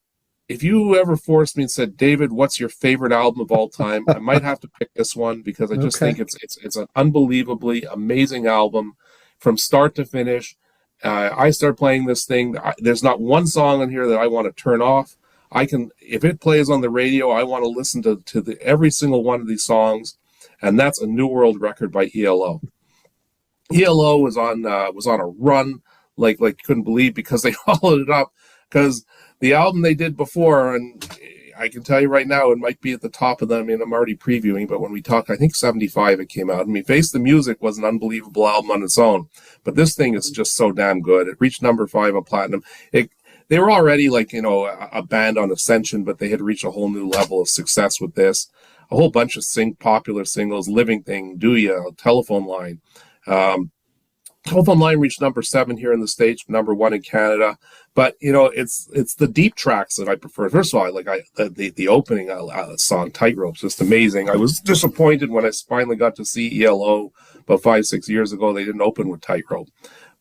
if you ever forced me and said, David, what's your favorite album of all time? I might have to pick this one because I just think it's an unbelievably amazing album from start to finish. I start playing this thing. There's not one song on here that I want to turn off. If it plays on the radio, I want to listen to every single one of these songs, and that's a New World record by ELO. ELO was on a run like couldn't believe, because they followed it up, because the album they did before, and I can tell you right now, it might be at the top of them. I mean, I'm already previewing, but when we talk, I think 75 it came out. I mean, Face the Music was an unbelievable album on its own, but this thing is just so damn good. It reached number 5 on platinum. They were already like, a band on ascension, but they had reached a whole new level of success with this. A whole bunch of popular singles, Living Thing, Do Ya, Telephone Line. Telephone Line reached number 7 here in the States, number 1 in Canada. But it's the deep tracks that I prefer. First of all, the opening song "Tightrope's" just amazing. I was disappointed when I finally got to see ELO about 5-6 years ago. They didn't open with "Tightrope,"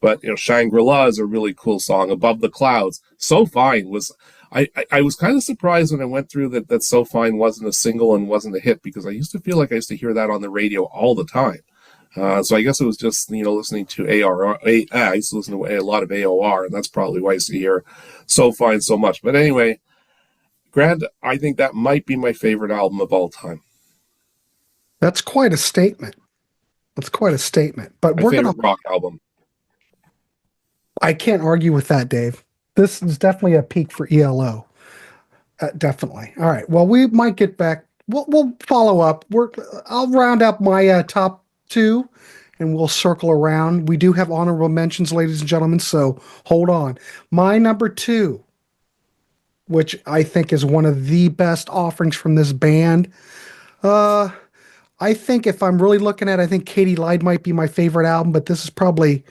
but Shangri-La is a really cool song. "Above the Clouds," "So Fine" was. I was kind of surprised when I went through that "So Fine" wasn't a single and wasn't a hit, because I used to feel like I used to hear that on the radio all the time. So I guess it was just, listening to I used to listen to a lot of AOR, and that's probably why I used to hear "So Fine" so much. But anyway, Grant, I think that might be my favorite album of all time. That's quite a statement. But My favorite rock album. I can't argue with that, Dave. This is definitely a peak for ELO. Definitely. All right. Well, we might get back. We'll follow up. I'll round up my top 2, and we'll circle around. We do have honorable mentions, ladies and gentlemen, so hold on. My number 2, which I think is one of the best offerings from this band. I think if I'm really looking at it, I think Katie Lied might be my favorite album, but this is probably,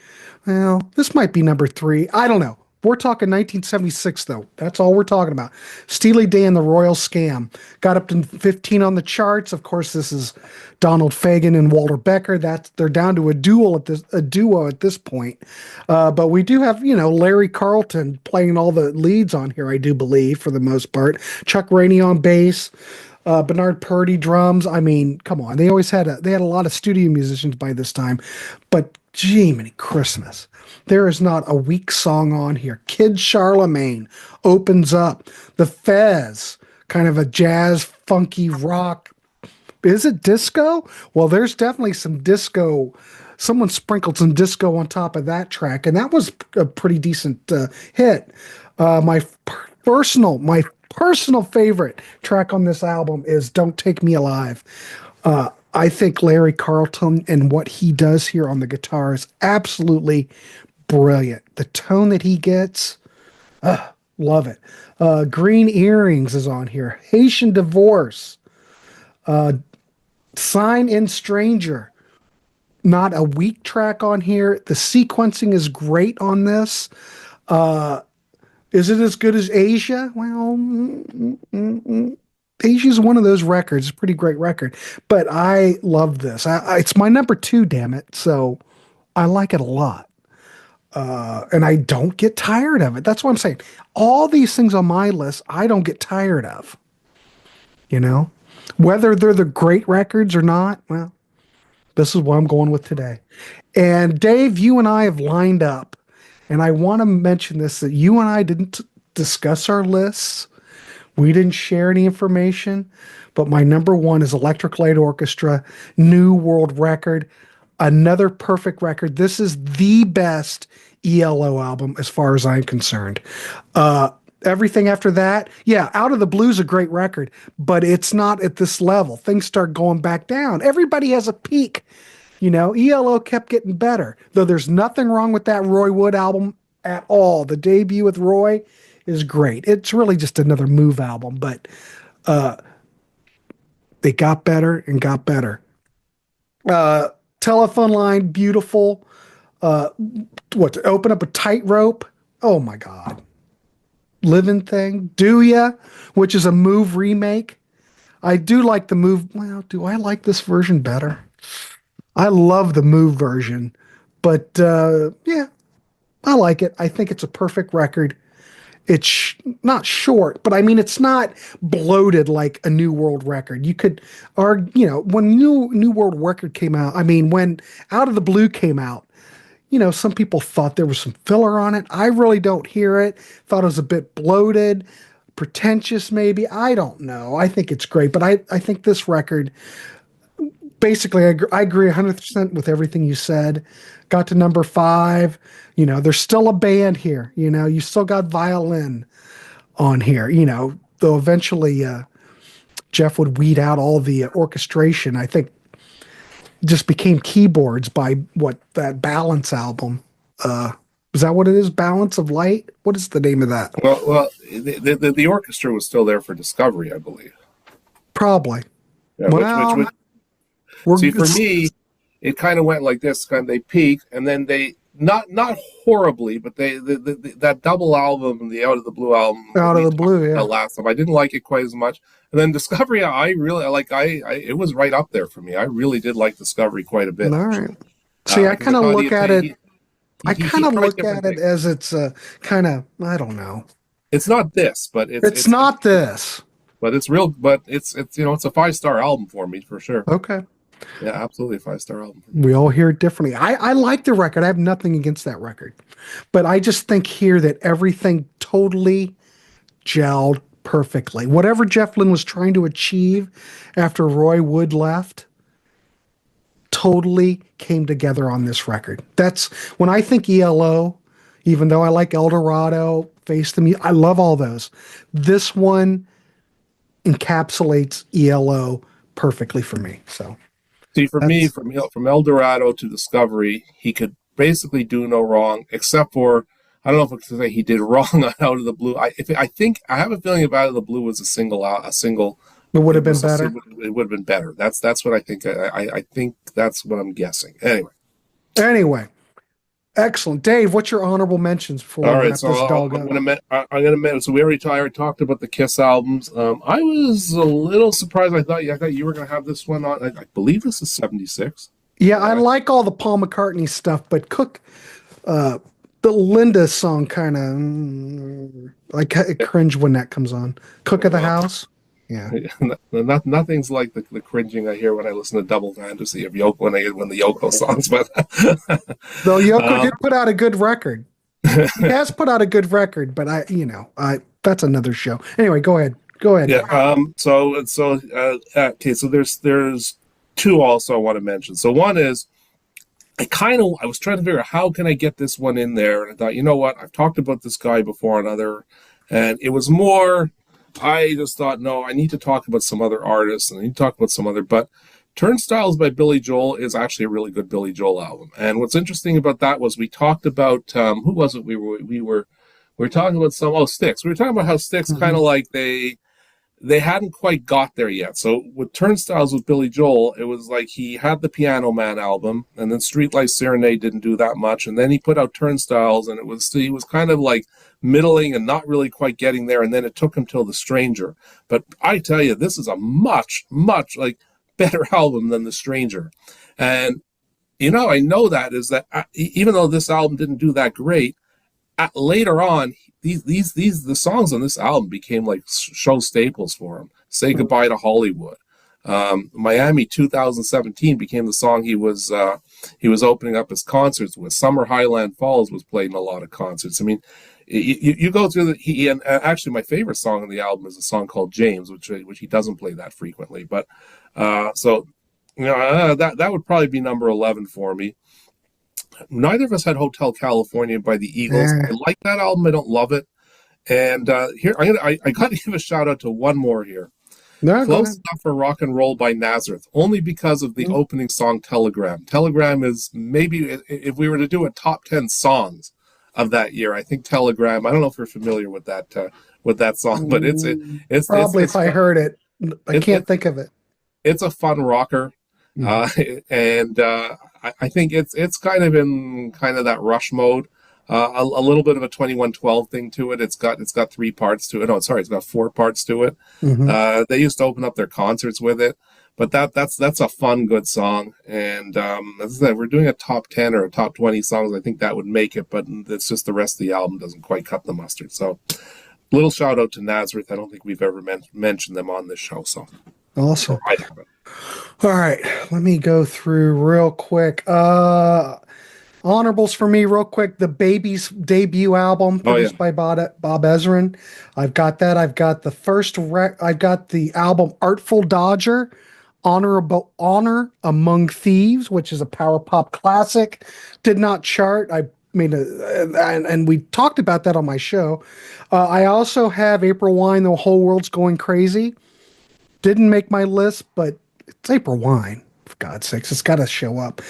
this might be number 3. I don't know. We're talking 1976, though. That's all we're talking about. Steely Dan, The Royal Scam. Got up to 15 on the charts. Of course, this is Donald Fagen and Walter Becker. They're down to a duo at this point. But we do have, Larry Carlton playing all the leads on here, I do believe, for the most part. Chuck Rainey on bass. Bernard Purdy drums. I mean, come on. They had a lot of studio musicians by this time. But gee, many Christmas. There is not a weak song on here. Kid Charlemagne opens up. The Fez, kind of a jazz, funky rock. Is it disco? Well, there's definitely some disco. Someone sprinkled some disco on top of that track, and that was a pretty decent hit. My personal favorite track on this album is "Don't Take Me Alive." I think Larry Carlton and what he does here on the guitar is absolutely brilliant. The tone that he gets, love it. Green Earrings is on here. Haitian Divorce. Sign in Stranger. Not a weak track on here. The sequencing is great on this. Is it as good as Asia? Well, Asia is one of those records. It's a pretty great record. But I love this. It's my number 2, damn it. So I like it a lot. And I don't get tired of it. That's what I'm saying. All these things on my list, I don't get tired of. Whether they're the great records or not, well, this is what I'm going with today. And Dave, you and I have lined up. And I want to mention this, that you and I didn't discuss our lists. We didn't share any information. But my number 1 is Electric Light Orchestra, New World Record. Another perfect record. This is the best ELO album as far as I'm concerned. Everything after that, Out of the Blue is a great record, but it's not at this level. Things start going back down. Everybody has a peak. ELO kept getting better, though there's nothing wrong with that Roy Wood album at all. The debut with Roy is great. It's really just another Move album, but they got better and got better. Telephone Line, beautiful. To open up a Tightrope? Oh my God. Living Thing, Do Ya, which is a Move remake. I do like the Move. Well, do I like this version better? I love the Move version, but I like it. I think it's a perfect record. It's not short, but I mean, it's not bloated like a New World Record. You could argue, when New World Record came out, I mean, when Out of the Blue came out, some people thought there was some filler on it. I really don't hear it. Thought it was a bit bloated, pretentious maybe. I don't know. I think it's great, but I think this record, basically, I agree 100% with everything you said. Got to number 5. There's still a band here. You still got violin on here. though eventually Jeff would weed out all the orchestration. I think just became keyboards by that Balance album. Is that what it is? Balance of Light? What is the name of that? The orchestra was still there for Discovery, I believe. Probably. Yeah, Well, see, for me, it kind of went like this. Kind of they peaked, and then they not horribly, but that double album, the Out of the Blue album, Out of the Blue, yeah. The last time I didn't like it quite as much, and then Discovery, I really like. It was right up there for me. I really did like Discovery quite a bit. All right. See, I kind of look at it. I kind of look at it things. as it's kind of, I don't know. It's not this, but it's not this. But it's real. But it's it's a 5-star album for me for sure. Okay. Yeah, absolutely a 5-star album. We all hear it differently. I like the record. I have nothing against that record, but I just think here that everything totally gelled perfectly. Whatever Jeff Lynne was trying to achieve after Roy Wood left totally came together on this record. That's when I think ELO, even though I like El Dorado, Face the Music, I love all those. This one encapsulates ELO perfectly for me. So, see, for me, from El Dorado to Discovery, he could basically do no wrong, except for, I don't know if I can say he did wrong on Out of the Blue. I have a feeling if Out of the Blue was a single. It would have been better. It would have been better. That's what I think. I think that's what I'm guessing. Anyway, excellent, Dave. What's your honorable mentions for? All right, so I'm gonna. So we already talked about the Kiss albums. I was a little surprised. I thought you were gonna have this one on. I believe this is 76. Yeah, I like all the Paul McCartney stuff, but Cook, the Linda song kind of, I cringe when that comes on. Cook of the House. Yeah. Nothing's like the cringing I hear when I listen to Double Fantasy of Yoko when the Yoko songs. But though Yoko did put out a good record, he has put out a good record. But that's another show. Anyway, go ahead. Yeah. Okay. So there's two also I want to mention. So one is I was trying to figure out how can I get this one in there, and I thought, you know what, I've talked about this guy before on other, and it was more. I just thought, no, I need to talk about some other artists, and I need to talk about some other. But Turnstiles by Billy Joel is actually a really good Billy Joel album. And what's interesting about that was we talked about who was it? We were talking about Styx. We were talking about how Styx kind of like they hadn't quite got there yet. So with Turnstiles with Billy Joel, it was like he had the Piano Man album, and then Streetlight Serenade didn't do that much, and then he put out Turnstiles, and he was kind of like middling and not really quite getting there, and then it took him till The Stranger. But I tell you, this is a much, much like better album than The Stranger. And I know that is that even though this album didn't do that great, later on, the songs on this album became like show staples for him. Say Goodbye to Hollywood. Miami 2017 became the song he was opening up his concerts with. Summer Highland Falls was played in a lot of concerts. I mean, you go through and actually my favorite song on the album is a song called James, which he doesn't play that frequently. But that would probably be number 11 for me. Neither of us had Hotel California by the Eagles. I like that album. I don't love it. And here I got to give a shout out to one more here. No, Close Enough for Rock and Roll by Nazareth, only because of the opening song Telegram. Telegram is maybe, if we were to do a top 10 songs of that year, I think Telegram, I don't know if you're familiar with that song, but it's probably if I heard it. I can't think of it. It's a fun rocker. And I think it's kind of in kind of that Rush mode. A little bit of a 2112 thing to it. It's got 3 parts to it. No, sorry, it's got 4 parts to it. They used to open up their concerts with it, but that's a fun, good song. And as I said, we're doing a top 10 or a top 20 songs. I think that would make it, but it's just the rest of the album doesn't quite cut the mustard. So, little shout out to Nazareth. I don't think we've ever mentioned them on this show. So, awesome. All right, let me go through real quick. Honorables for me, real quick. The Babies debut album produced by Bob Ezrin. I've got that. I've got the I've got the album Artful Dodger, Honor Among Thieves, which is a power pop classic. Did not chart. I mean, and we talked about that on my show. I also have April Wine, The Whole World's Going Crazy. Didn't make my list, but it's April Wine. For God's sakes, it's got to show up.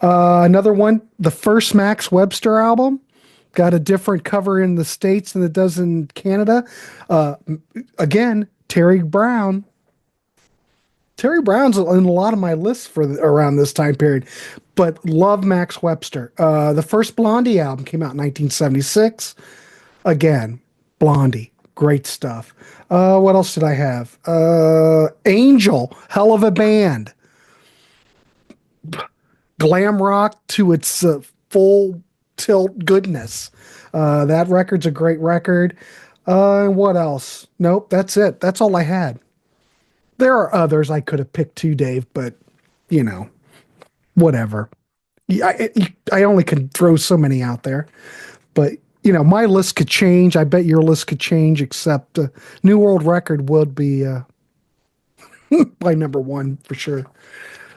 Another one, the first Max Webster album. Got a different cover in the States than it does in Canada. Again, Terry Brown. Terry Brown's in a lot of my lists for around this time period, but love Max Webster. The first Blondie album came out in 1976. Again, Blondie, great stuff. What else did I have? Angel, hell of a band. Glam rock to its full tilt goodness. That record's a great record. What else? Nope, that's it. That's all I had. There are others I could have picked too, Dave, but whatever. I only can throw so many out there, but my list could change. I bet your list could change, except New World Record would be by number one for sure.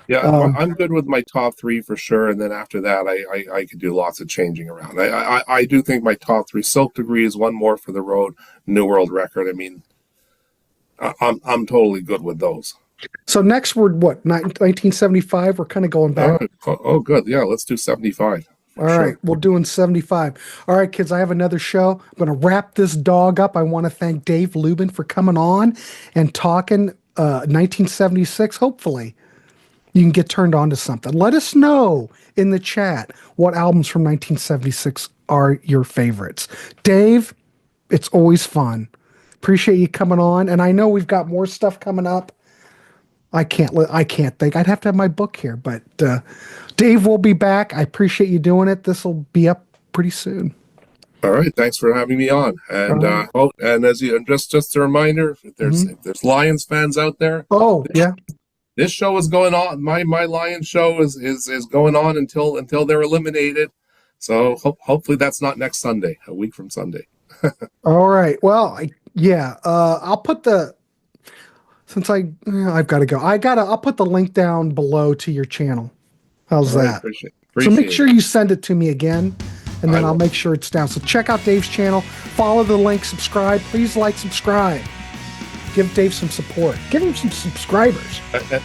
Yeah, I'm good with my top three for sure, and then after that, I could do lots of changing around. I do think my top three: Silk Degrees, One More for the Road, New World Record. I mean, I'm totally good with those. So next we're what, 1975? We're kind of going back. Oh, good. Yeah, let's do 75. All right, we're doing 75. All right, kids, I have another show. I'm going to wrap this dog up. I want to thank Dave Lubin for coming on and talking 1976. Hopefully, you can get turned on to something. Let us know in the chat what albums from 1976 are your favorites. Dave, it's always fun. Appreciate you coming on, and I know we've got more stuff coming up. I can't think. I'd have to have my book here, but Dave will be back. I appreciate you doing it. This will be up pretty soon. All right, thanks for having me on. And and as you just a reminder, if there's Lions fans out there, this show is going on. My Lions show is going on until they're eliminated. So hopefully that's not next Sunday, a week from Sunday. All right. Well, I'll put since I've got to go. I'll put the link down below to your channel. How's that? Appreciate so make sure you send it to me again, and then I'll make sure it's down. So check out Dave's channel. Follow the link. Subscribe. Please subscribe. Give Dave some support. Give him some subscribers.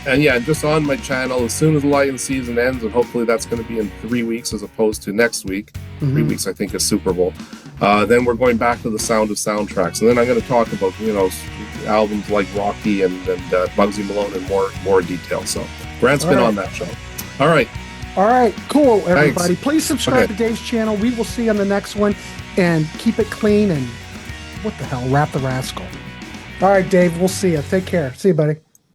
And yeah, just on my channel, as soon as the Lions season ends, and hopefully that's going to be in 3 weeks as opposed to next week. 3 weeks, I think, is Super Bowl. Then we're going back to the sound of soundtracks, and then I'm going to talk about albums like Rocky and Bugsy Malone in more detail. So Grant's been on that show. All right, cool, everybody. Thanks. Please subscribe to Dave's channel. We will see you on the next one, and keep it clean. And what the hell, Rap the Rascal. All right, Dave, we'll see you. Take care. See you, buddy.